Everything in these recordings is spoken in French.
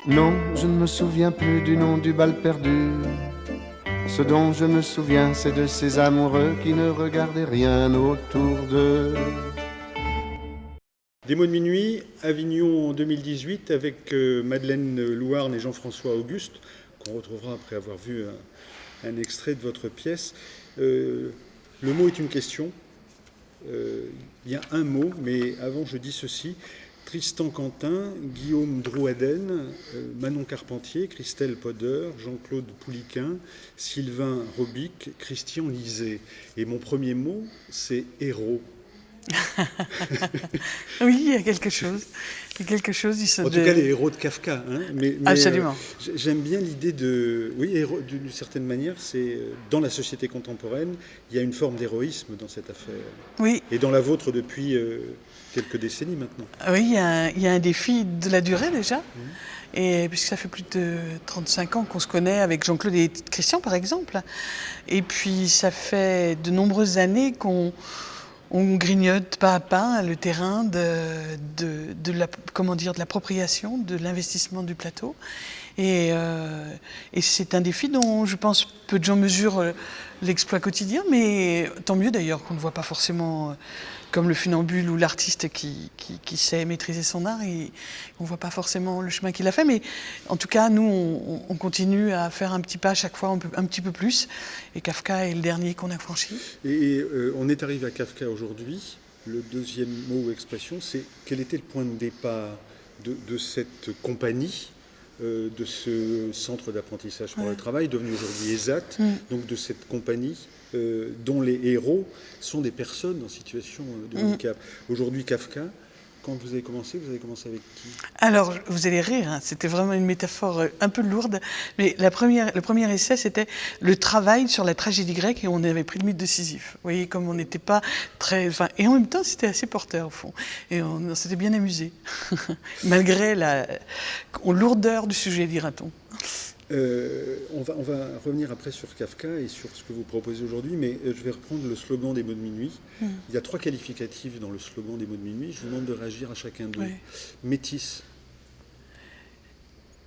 Non, je ne me souviens plus du nom du bal perdu. Ce dont je me souviens, c'est de ces amoureux qui ne regardaient rien autour d'eux. Des mots de minuit, Avignon en 2018 avec Madeleine Louarn et Jean-François Auguste, qu'on retrouvera après avoir vu un extrait de votre pièce. Le mot est une question. Il y a un mot, mais avant je dis ceci. Tristan Quentin, Guillaume Drouaden, Manon Carpentier, Christelle Poder, Jean-Claude Pouliquin, Sylvain Robic, Christian Lisée. Et mon premier mot, c'est héros. Oui, il y a quelque chose. Il y a quelque chose. En tout cas, les héros de Kafka. Hein, mais Absolument. J'aime bien l'idée de... Oui, héros, d'une certaine manière, c'est dans la société contemporaine, il y a une forme d'héroïsme dans cette affaire. Oui. Et dans la vôtre depuis quelques décennies maintenant. Oui, il y a un défi de la durée déjà. Et puisque ça fait plus de 35 ans qu'on se connaît avec Jean-Claude et Christian, par exemple. Et puis, ça fait de nombreuses années qu'on grignote pas à pas le terrain de l'appropriation, de l'investissement du plateau. Et c'est un défi dont je pense peu de gens mesurent l'exploit quotidien, mais tant mieux d'ailleurs qu'on ne voit pas forcément comme le funambule ou l'artiste qui sait maîtriser son art, et on ne voit pas forcément le chemin qu'il a fait. Mais en tout cas, nous, on continue à faire un petit pas à chaque fois, un petit peu plus. Et Kafka est le dernier qu'on a franchi. Et on est arrivé à Kafka aujourd'hui. Le deuxième mot ou expression, c'est quel était le point de départ de cette compagnie, de ce centre d'apprentissage pour le travail, devenu aujourd'hui ESAT, donc de cette compagnie dont les héros sont des personnes en situation de handicap. Aujourd'hui, Kafka, quand vous avez commencé avec qui? Alors, vous allez rire, hein, c'était vraiment une métaphore un peu lourde, mais le premier essai, c'était le travail sur la tragédie grecque, et on avait pris le mythe de Sisyphe. Vous voyez, comme on n'était pas très... et en même temps, c'était assez porteur, au fond. Et on s'était bien amusé, malgré la lourdeur du sujet, dira-t-on. On va revenir après sur Kafka et sur ce que vous proposez aujourd'hui, mais je vais reprendre le slogan des mots de minuit. Il y a 3 qualificatifs dans le slogan des mots de minuit. Je vous demande de réagir à chacun d'eux. Oui. Métis.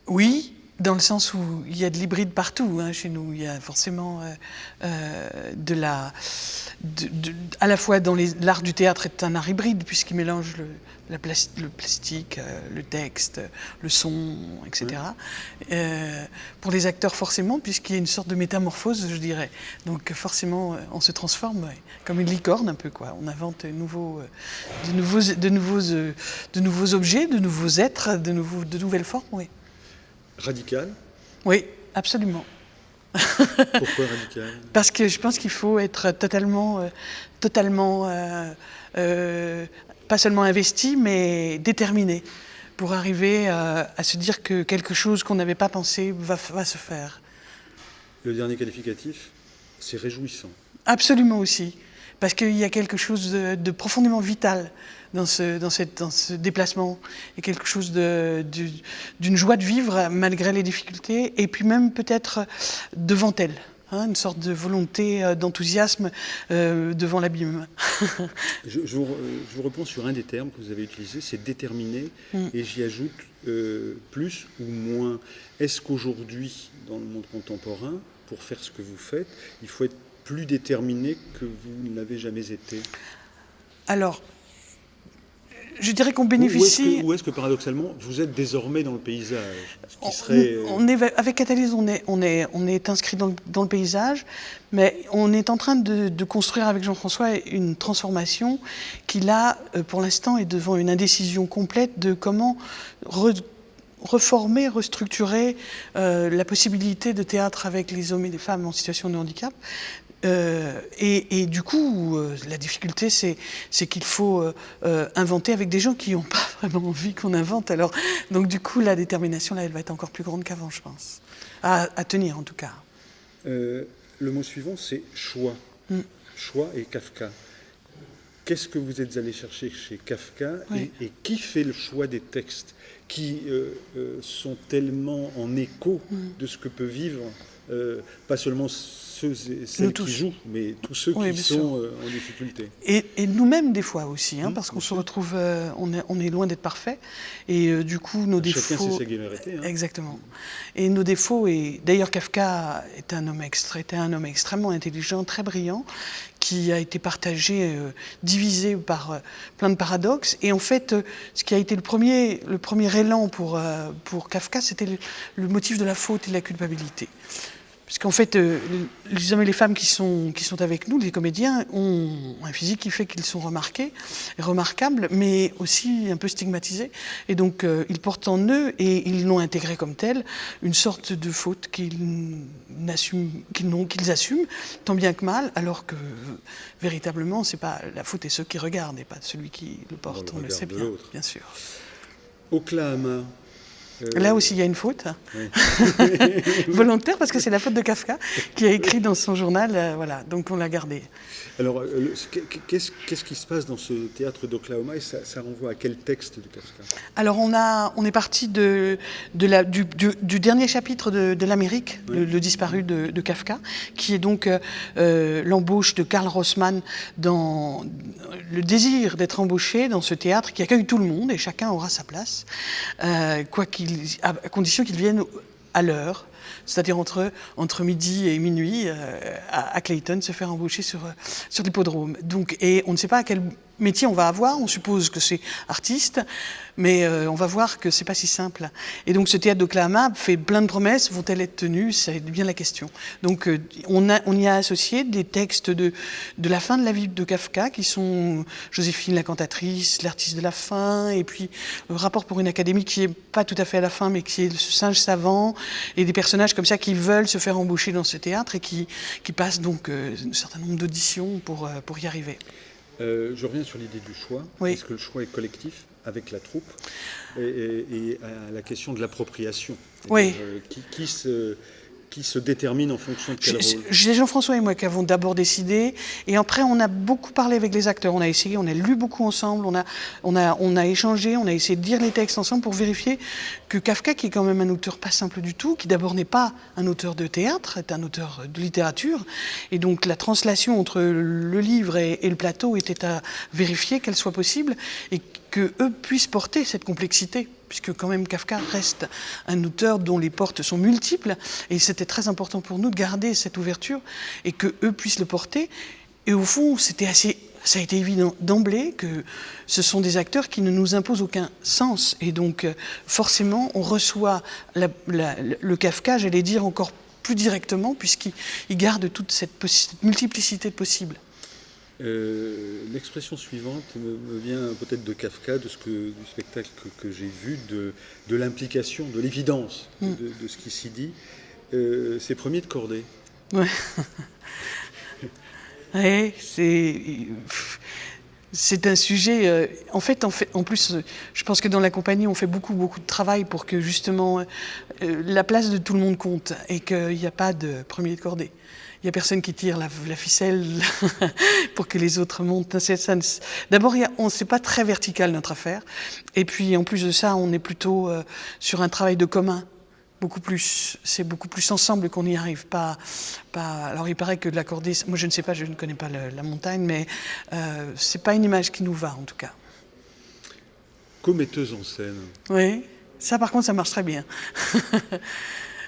Oui, dans le sens où il y a de l'hybride partout, hein, chez nous. Il y a forcément à la fois dans l'art du théâtre est un art hybride, puisqu'il mélange le plastique, le texte, le son, etc. Pour les acteurs, forcément, puisqu'il y a une sorte de métamorphose, je dirais. Donc forcément, on se transforme, comme une licorne un peu, quoi. On invente de nouveaux objets, de nouveaux êtres, de nouvelles formes, oui. Radical. Oui, absolument. Pourquoi radical? Parce que je pense qu'il faut être totalement pas seulement investi, mais déterminé pour arriver à se dire que quelque chose qu'on n'avait pas pensé va se faire. Le dernier qualificatif, c'est réjouissant. Absolument aussi, parce qu'il y a quelque chose de profondément vital dans ce déplacement, et quelque chose d'une joie de vivre malgré les difficultés, et puis même peut-être devant elles. Hein, une sorte de volonté, d'enthousiasme devant l'abîme. Je vous reprends sur un des termes que vous avez utilisé, c'est déterminé, et j'y ajoute plus ou moins. Est-ce qu'aujourd'hui, dans le monde contemporain, pour faire ce que vous faites, il faut être plus déterminé que vous ne l'avez jamais été? Alors, je dirais qu'on bénéficie... Ou est-ce que paradoxalement, vous êtes désormais dans le paysage, ce qui serait... Avec Catalyse, on est inscrit dans le paysage, mais on est en train de construire avec Jean-François une transformation qui, là, pour l'instant, est devant une indécision complète de comment reformer, restructurer la possibilité de théâtre avec les hommes et les femmes en situation de handicap. Et du coup, la difficulté, c'est qu'il faut inventer avec des gens qui n'ont pas vraiment envie qu'on invente. Alors, donc du coup, la détermination, là, elle va être encore plus grande qu'avant, je pense. À tenir, en tout cas. Le mot suivant, c'est choix. Choix et Kafka. Qu'est-ce que vous êtes allé chercher chez Kafka, et qui fait le choix des textes qui sont tellement en écho de ce que peut vivre, pas seulement ceux et celles qui jouent, mais tous ceux Oui, qui bien sont sûr. en difficulté. Et nous-mêmes des fois aussi, parce qu'on se retrouve, on est loin d'être parfait, et du coup nos Chacun défauts. ses singularités. Exactement. Et nos défauts, et d'ailleurs Kafka était un homme extrêmement intelligent, très brillant, qui a été partagé, divisé par plein de paradoxes. Et en fait, ce qui a été le premier élan pour Kafka, c'était le motif de la faute et de la culpabilité. Puisqu'en fait, les hommes et les femmes qui sont avec nous, les comédiens, ont un physique qui fait qu'ils sont remarquables, mais aussi un peu stigmatisés. Et donc, ils portent en eux, et ils l'ont intégré comme tel, une sorte de faute qu'ils assument, tant bien que mal, alors que véritablement, c'est pas la faute est ceux qui regardent, et pas celui qui le porte, on le sait bien sûr. Oklahoma. Là aussi, il y a une faute volontaire, parce que c'est la faute de Kafka qui a écrit dans son journal, voilà, donc on l'a gardé. Alors, qu'est-ce qui se passe dans ce théâtre d'Oklahoma, et ça renvoie à quel texte de Kafka? Alors, on est parti du dernier chapitre de l'Amérique, oui. le disparu de Kafka, qui est donc l'embauche de Karl Rossmann, dans le désir d'être embauché dans ce théâtre qui accueille tout le monde, et chacun aura sa place, à condition qu'il vienne à l'heure, c'est-à-dire entre midi et minuit, à Clayton, se faire embaucher sur l'hippodrome. Donc, et on ne sait pas à quel métier on va avoir, on suppose que c'est artiste, mais on va voir que c'est pas si simple. Et donc ce théâtre d'Oklahoma fait plein de promesses, vont-elles être tenues? C'est bien la question. Donc on y a associé des textes de la fin de la vie de Kafka, qui sont Joséphine la cantatrice, l'artiste de la fin, et puis le rapport pour une académie qui est pas tout à fait à la fin, mais qui est ce singe savant, et des personnages comme ça qui veulent se faire embaucher dans ce théâtre et qui passent donc un certain nombre d'auditions pour y arriver. Je reviens sur l'idée du choix. Oui. Est-ce que le choix est collectif avec la troupe, et à la question de l'appropriation? Oui. Qui se détermine en fonction de quel rôle? C'est Jean-François et moi qui avons d'abord décidé, et après on a beaucoup parlé avec les acteurs, on a essayé, on a lu beaucoup ensemble, on a échangé, on a essayé de lire les textes ensemble pour vérifier que Kafka, qui est quand même un auteur pas simple du tout, qui d'abord n'est pas un auteur de théâtre, est un auteur de littérature, et donc la translation entre le livre et le plateau était à vérifier, qu'elle soit possible, et qu'eux puissent porter cette complexité, puisque quand même Kafka reste un auteur dont les portes sont multiples, et c'était très important pour nous de garder cette ouverture, et qu'eux puissent le porter. Et au fond, ça a été évident d'emblée que ce sont des acteurs qui ne nous imposent aucun sens, et donc forcément on reçoit le Kafka, j'allais dire encore plus directement, puisqu'il garde toute cette multiplicité de possibles. L'expression suivante me vient peut-être de Kafka, du spectacle que j'ai vu, de l'implication, de l'évidence de ce qui s'y dit. C'est premier de cordée. Ouais. Ouais, c'est un sujet. En plus, je pense que dans la compagnie, on fait beaucoup de travail pour que justement la place de tout le monde compte, et qu'il n'y a pas de premier de cordée. Il n'y a personne qui tire la ficelle pour que les autres montent. D'abord, c'est pas très vertical notre affaire. Et puis, en plus de ça, on est plutôt sur un travail de commun. C'est beaucoup plus ensemble qu'on y arrive. Alors, il paraît que de l'accorder, moi je ne sais pas, je ne connais pas la montagne, mais c'est pas une image qui nous va en tout cas. Commetteuse en scène. Oui, ça par contre, ça marche très bien.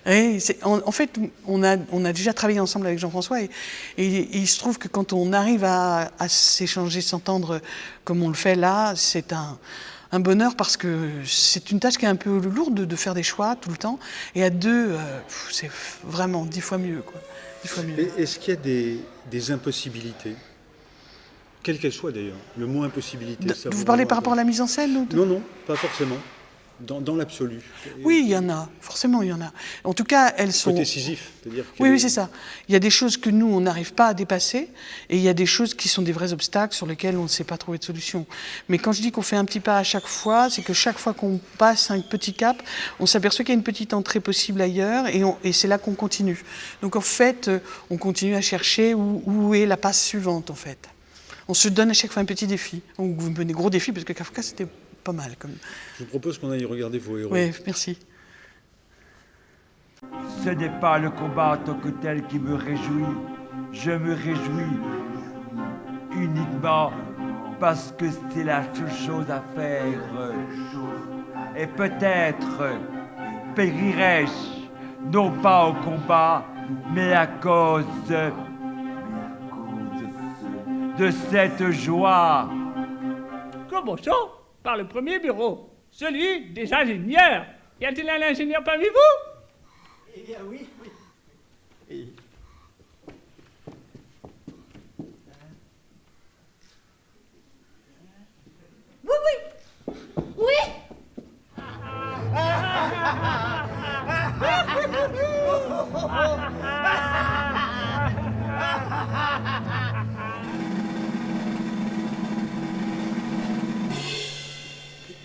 Et en fait, on a déjà travaillé ensemble avec Jean-François, et il se trouve que quand on arrive à s'échanger, s'entendre comme on le fait là, c'est un bonheur, parce que c'est une tâche qui est un peu lourde de faire des choix tout le temps, et à deux, c'est vraiment 10 fois mieux, quoi. 10 fois mieux. Est-ce qu'il y a des impossibilités, quelles qu'elles soient d'ailleurs? Le mot impossibilité, ça vous parlez par rapport à la mise en scène ou Non, pas forcément. Dans l'absolu. Oui, il y en a, forcément il y en a. En tout cas, elles sont... Côté décisif, c'est-à-dire que... Oui, c'est ça. Il y a des choses que nous, on n'arrive pas à dépasser, et il y a des choses qui sont des vrais obstacles sur lesquels on ne sait pas trouver de solution. Mais quand je dis qu'on fait un petit pas à chaque fois, c'est que chaque fois qu'on passe un petit cap, on s'aperçoit qu'il y a une petite entrée possible ailleurs, et c'est là qu'on continue. Donc en fait, on continue à chercher où est la passe suivante, en fait. On se donne à chaque fois un petit défi. Donc vous me donnez gros défis, parce que Kafka, c'était pas mal. Je vous propose qu'on aille regarder vos héros. Oui, merci. Ce n'est pas le combat en tant que tel qui me réjouit. Je me réjouis uniquement parce que c'est la seule chose à faire. Et peut-être périrais-je, non pas au combat, mais à cause de cette joie. Commençons par le premier bureau, celui des ingénieurs. Y a-t-il un ingénieur parmi vous? Eh bien oui, oui. Oui.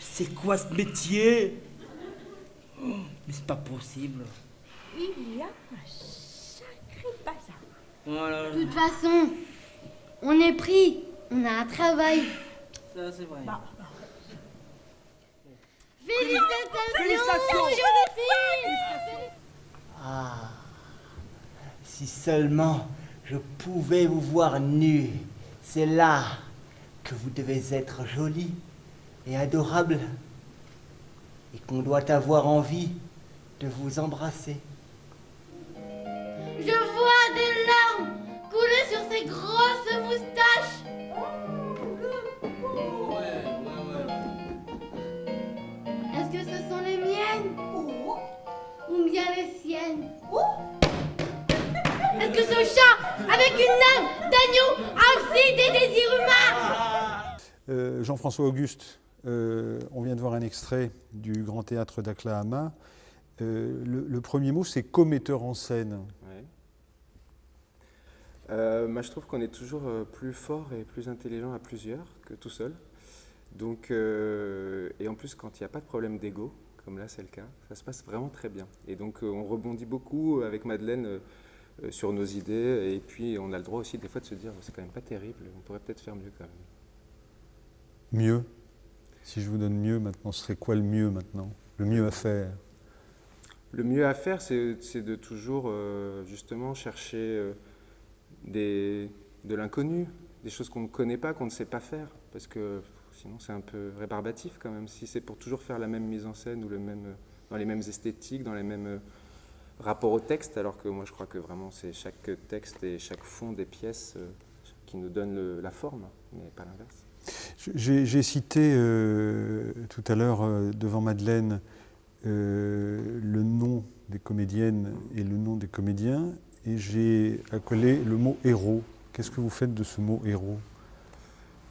C'est quoi ce métier? Oh, mais c'est pas possible. Il y a un sacré bazar. Voilà, De toute façon, on est pris, on a un travail. ça c'est vrai. Félicitations, Joséphine. Ah, si seulement je pouvais vous voir nu, c'est là que vous devez être jolie et adorable et qu'on doit avoir envie de vous embrasser. Je vois des larmes couler sur ses grosses moustaches. Est-ce que ce sont les miennes ou bien les siennes? Est-ce que ce chat avec une âme d'agneau a aussi des désirs humains? Jean-François Auguste, on vient de voir un extrait du Grand Théâtre d'Aklahama. Le premier mot, c'est commetteur en scène. Ouais. Moi, je trouve qu'on est toujours plus fort et plus intelligent à plusieurs que tout seul. Donc, et en plus, quand il n'y a pas de problème d'ego, comme là c'est le cas, ça se passe vraiment très bien. Et donc, on rebondit beaucoup avec Madeleine sur nos idées. Et puis, on a le droit aussi des fois de se dire, c'est quand même pas terrible, on pourrait peut-être faire mieux quand même. Mieux. Si je vous donne mieux maintenant, ce serait quoi le mieux maintenant? Le mieux à faire? Le mieux à faire, c'est de toujours justement chercher de l'inconnu, des choses qu'on ne connaît pas, qu'on ne sait pas faire, parce que sinon c'est un peu rébarbatif quand même. Si c'est pour toujours faire la même mise en scène ou dans les mêmes esthétiques, dans les mêmes rapports au texte, alors que moi je crois que vraiment c'est chaque texte et chaque fond des pièces qui nous donne la forme, mais pas l'inverse. J'ai cité tout à l'heure devant Madeleine le nom des comédiennes et le nom des comédiens, et j'ai accolé le mot héros. Qu'est-ce que vous faites de ce mot héros?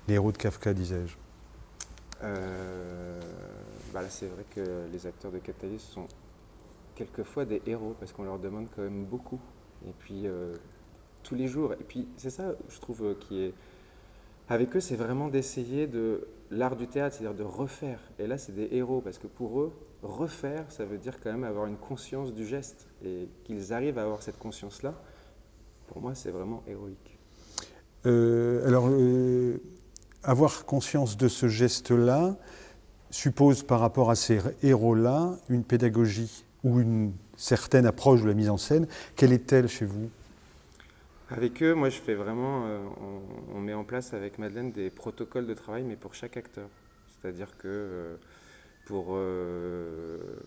Les héros de Kafka, disais-je. Là, c'est vrai que les acteurs de Catalyst sont quelquefois des héros, parce qu'on leur demande quand même beaucoup. Et puis, tous les jours. Et puis, c'est ça, je trouve, qui est... Avec eux, c'est vraiment d'essayer de l'art du théâtre, c'est-à-dire de refaire. Et là, c'est des héros, parce que pour eux, refaire, ça veut dire quand même avoir une conscience du geste. Et qu'ils arrivent à avoir cette conscience-là, pour moi, c'est vraiment héroïque. Avoir conscience de ce geste-là suppose, par rapport à ces héros-là, une pédagogie ou une certaine approche de la mise en scène. Quelle est-elle chez vous? Avec eux, moi je fais vraiment, on met en place avec Madeleine des protocoles de travail, mais pour chaque acteur. C'est-à-dire que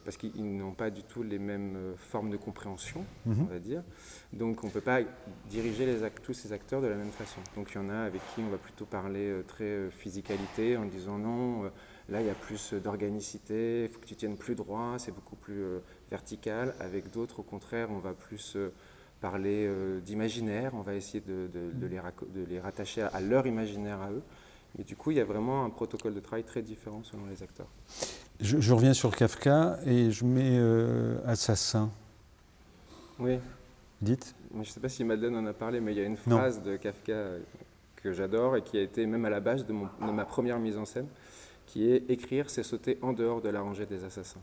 parce qu'ils n'ont pas du tout les mêmes formes de compréhension, on va dire. Donc on ne peut pas diriger tous ces acteurs de la même façon. Donc il y en a avec qui on va plutôt parler très physicalité, en disant non, là il y a plus d'organicité, il faut que tu tiennes plus droit, c'est beaucoup plus vertical. Avec d'autres, au contraire, on va plus... parler d'imaginaire, on va essayer de les rattacher à leur imaginaire à eux. Mais du coup, il y a vraiment un protocole de travail très différent selon les acteurs. Je reviens sur Kafka et je mets assassin. Oui. Dites. Je ne sais pas si Madeleine en a parlé, mais il y a une phrase de Kafka que j'adore et qui a été même à la base de ma première mise en scène, qui est « Écrire, c'est sauter en dehors de la rangée des assassins ».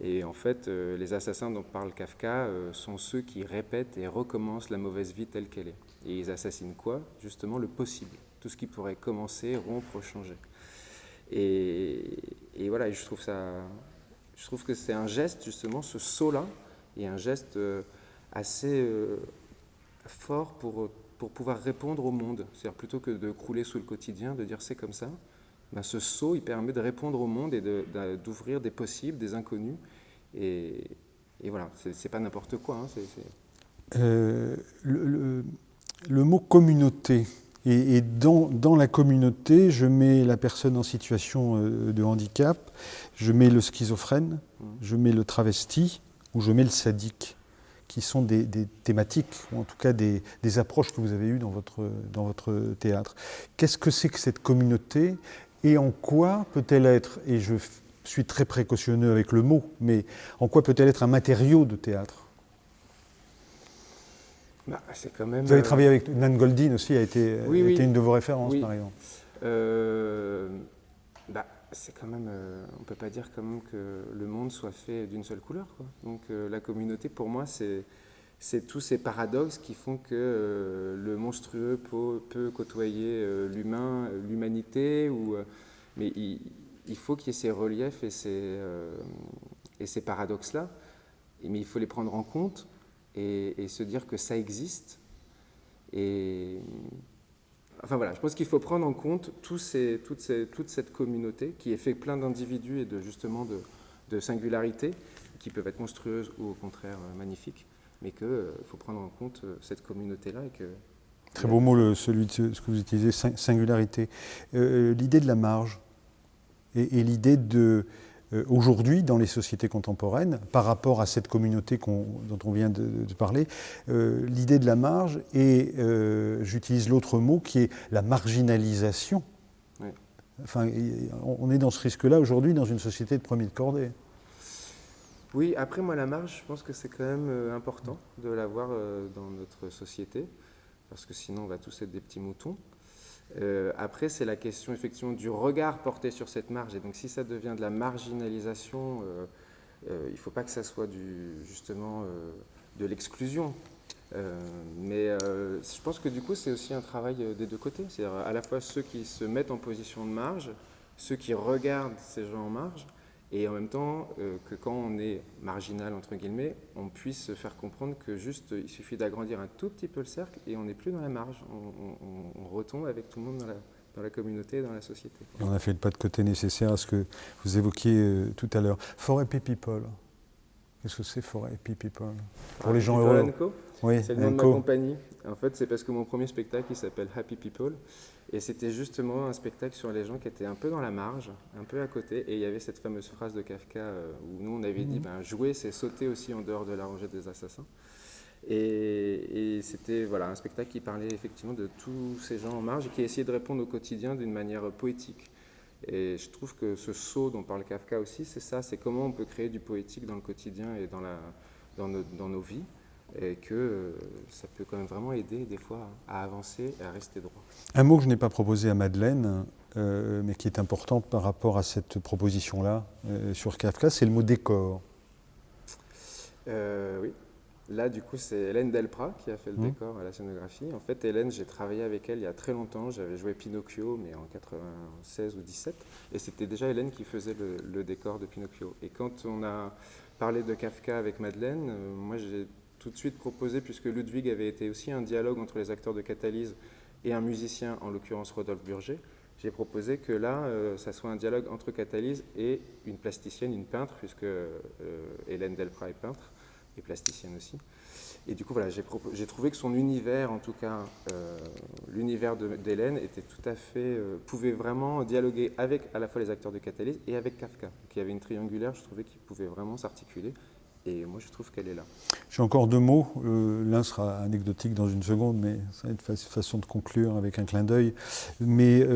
Et en fait, les assassins dont parle Kafka sont ceux qui répètent et recommencent la mauvaise vie telle qu'elle est. Et ils assassinent quoi? Justement le possible. Tout ce qui pourrait commencer, rompre, changer. Et voilà, je trouve que c'est un geste, justement, ce saut-là, et un geste assez fort pour pouvoir répondre au monde. C'est-à-dire plutôt que de crouler sous le quotidien, de dire c'est comme ça, ben, ce saut, il permet de répondre au monde et d'ouvrir des possibles, des inconnus. Et voilà, c'est pas n'importe quoi. Hein, le mot communauté, et dans la communauté, je mets la personne en situation de handicap, je mets le schizophrène, je mets le travesti, ou je mets le sadique, qui sont des thématiques, ou en tout cas des approches que vous avez eues dans votre théâtre. Qu'est-ce que c'est que cette communauté, et en quoi peut-elle être, et je suis très précautionneux avec le mot, mais en quoi peut-elle être un matériau de théâtre ? Bah, c'est quand même, vous avez travaillé avec Nan Goldin aussi, a été une de vos références, oui. par exemple. C'est quand même, on ne peut pas dire quand même que le monde soit fait d'une seule couleur, quoi. Donc la communauté, pour moi, c'est tous ces paradoxes qui font que le monstrueux peut côtoyer l'humanité, mais il faut qu'il y ait ces reliefs et ces paradoxes-là, mais il faut les prendre en compte et se dire que ça existe. Enfin voilà, je pense qu'il faut prendre en compte toute cette communauté qui est faite plein d'individus et justement de singularités qui peuvent être monstrueuses ou au contraire magnifiques, mais qu'il faut prendre en compte cette communauté-là. Très beau mot, celui de ce que vous utilisez, singularité. L'idée de la marge et l'idée de... aujourd'hui, dans les sociétés contemporaines, par rapport à cette communauté dont on vient de parler, l'idée de la marge et j'utilise l'autre mot qui est la marginalisation. Oui. Enfin, on est dans ce risque-là aujourd'hui dans une société de premier de cordée. Oui, après moi la marge, je pense que c'est quand même important de l'avoir dans notre société, parce que sinon on va tous être des petits moutons. Après, c'est la question effectivement du regard porté sur cette marge. Et donc, si ça devient de la marginalisation, il ne faut pas que ça soit justement de l'exclusion. Mais je pense que du coup, c'est aussi un travail des deux côtés. C'est-à-dire à la fois ceux qui se mettent en position de marge, ceux qui regardent ces gens en marge, et en même temps que quand on est marginal, entre guillemets, on puisse se faire comprendre que juste, il suffit d'agrandir un tout petit peu le cercle et on n'est plus dans la marge. On retombe avec tout le monde dans la communauté et dans la société. Et on a fait le pas de côté nécessaire à ce que vous évoquiez tout à l'heure. For Happy People. Qu'est-ce que c'est For Happy People ? Pour les gens heureux. Oui, c'est le nom de ma compagnie. En fait, c'est parce que mon premier spectacle, il s'appelle Happy People. Et c'était justement un spectacle sur les gens qui étaient un peu dans la marge, un peu à côté. Et il y avait cette fameuse phrase de Kafka où nous, on avait dit jouer, c'est sauter aussi en dehors de la rangée des assassins. Et c'était un spectacle qui parlait effectivement de tous ces gens en marge et qui essayait de répondre au quotidien d'une manière poétique. Et je trouve que ce saut dont parle Kafka aussi, c'est ça, c'est comment on peut créer du poétique dans le quotidien et dans nos vies. Et que ça peut quand même vraiment aider des fois à avancer et à rester droit. Un mot que je n'ai pas proposé à Madeleine, mais qui est important par rapport à cette proposition-là sur Kafka, c'est le mot décor. Oui. Là, du coup, c'est Hélène Delprat qui a fait le décor à la scénographie. En fait, Hélène, j'ai travaillé avec elle il y a très longtemps. J'avais joué Pinocchio, mais en 96 ou 17. Et c'était déjà Hélène qui faisait le décor de Pinocchio. Et quand on a parlé de Kafka avec Madeleine, moi, j'ai tout de suite proposé, puisque Ludwig avait été aussi un dialogue entre les acteurs de Catalyse et un musicien, en l'occurrence Rodolphe Burger, j'ai proposé que là, ça soit un dialogue entre Catalyse et une plasticienne, une peintre, puisque Hélène Delprat est peintre et plasticienne aussi. Et du coup, voilà, j'ai trouvé que son univers, en tout cas l'univers d'Hélène, était tout à fait, pouvait vraiment dialoguer avec à la fois les acteurs de Catalyse et avec Kafka. Donc il y avait une triangulaire, je trouvais qu'il pouvait vraiment s'articuler. Et moi, je trouve qu'elle est là. J'ai encore deux mots. L'un sera anecdotique dans une seconde, mais ça va être une façon de conclure avec un clin d'œil. Mais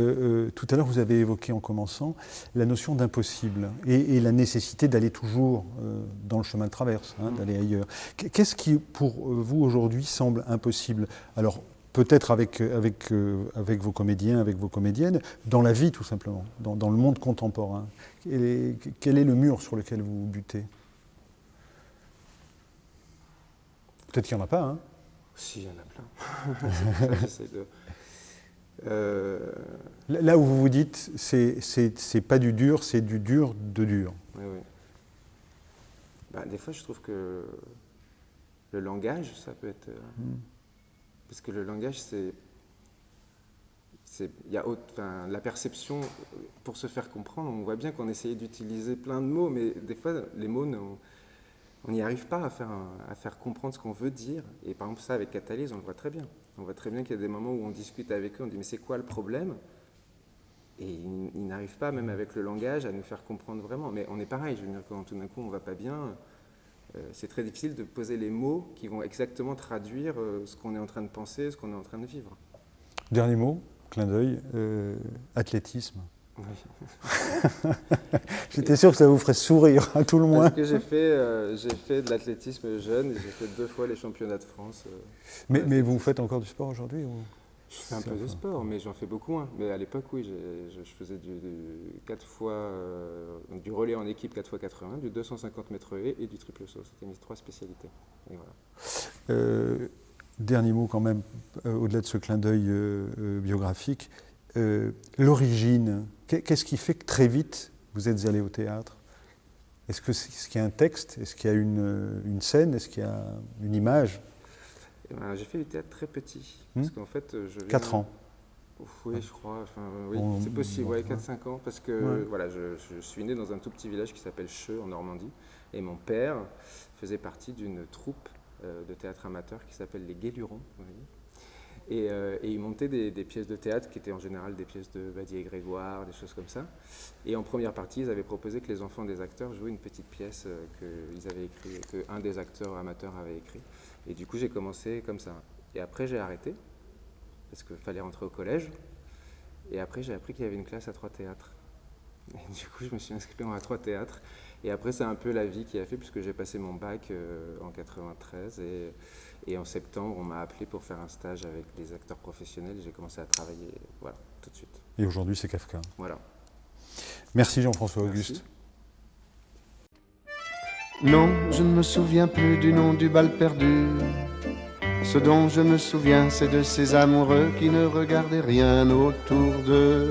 tout à l'heure, vous avez évoqué en commençant la notion d'impossible et la nécessité d'aller toujours dans le chemin de traverse, d'aller ailleurs. Qu'est-ce qui, pour vous, aujourd'hui, semble impossible ? Alors, peut-être avec vos comédiens, avec vos comédiennes, dans la vie, tout simplement, dans le monde contemporain. Quel est le mur sur lequel vous butez ? Peut-être qu'il n'y en a pas, hein ? Si, il y en a plein. Là où vous vous dites, c'est pas du dur, c'est du dur de dur. Oui, oui. Des fois, je trouve que Le langage, ça peut être... Parce que le langage, la perception, pour se faire comprendre, on voit bien qu'on essayait d'utiliser plein de mots, mais des fois, les mots, on n'y arrive pas à faire comprendre ce qu'on veut dire. Et par exemple, ça, avec Catalyse, on le voit très bien. On voit très bien qu'il y a des moments où on discute avec eux, on dit « mais c'est quoi le problème ?» Et ils n'arrivent pas, même avec le langage, à nous faire comprendre vraiment. Mais on est pareil, je veux dire, quand tout d'un coup, on ne va pas bien, c'est très difficile de poser les mots qui vont exactement traduire ce qu'on est en train de penser, ce qu'on est en train de vivre. Dernier mot, clin d'œil, athlétisme. Oui. J'étais sûr que ça vous ferait sourire, à tout le moins. Parce que j'ai fait de l'athlétisme jeune et j'ai fait 2 fois les championnats de France. Mais vous faites encore du sport aujourd'hui ou... Je fais un peu de sport, mais j'en fais beaucoup moins. Mais à l'époque, oui, je faisais du relais en équipe 4x80, du 250 mètres haies et du triple saut. C'était mes 3 spécialités. Et voilà. Dernier mot quand même, au-delà de ce clin d'œil biographique, l'origine, qu'est-ce qui fait que très vite vous êtes allé au théâtre? Est-ce qu'il y a un texte? Est-ce qu'il y a une scène? Est-ce qu'il y a une image? J'ai fait du théâtre très petit, parce qu'en fait, 4 ans. Oui, je crois, oui, c'est possible, 4-5 ans, parce que voilà, je suis né dans un tout petit village qui s'appelle Cheux, en Normandie, et mon père faisait partie d'une troupe de théâtre amateur qui s'appelle les Guélurons, vous voyez. Et il montait des pièces de théâtre qui étaient en général des pièces de Badier et Grégoire, des choses comme ça. Et en première partie, ils avaient proposé que les enfants des acteurs jouaient une petite pièce qu'ils avaient écrite, qu'un des acteurs amateurs avait écrit. Et du coup, j'ai commencé comme ça. Et après, j'ai arrêté, parce qu'il fallait rentrer au collège. Et après, j'ai appris qu'il y avait une classe à 3 théâtres. Et du coup, je me suis inscrit à 3 théâtres. Et après, c'est un peu la vie qui a fait, puisque j'ai passé mon bac en 93. Et en septembre, on m'a appelé pour faire un stage avec des acteurs professionnels. Et j'ai commencé à travailler, voilà, tout de suite. Et aujourd'hui, c'est Kafka. Voilà. Merci Jean-François Auguste. Non, je ne me souviens plus du nom du bal perdu. Ce dont je me souviens, c'est de ces amoureux qui ne regardaient rien autour d'eux.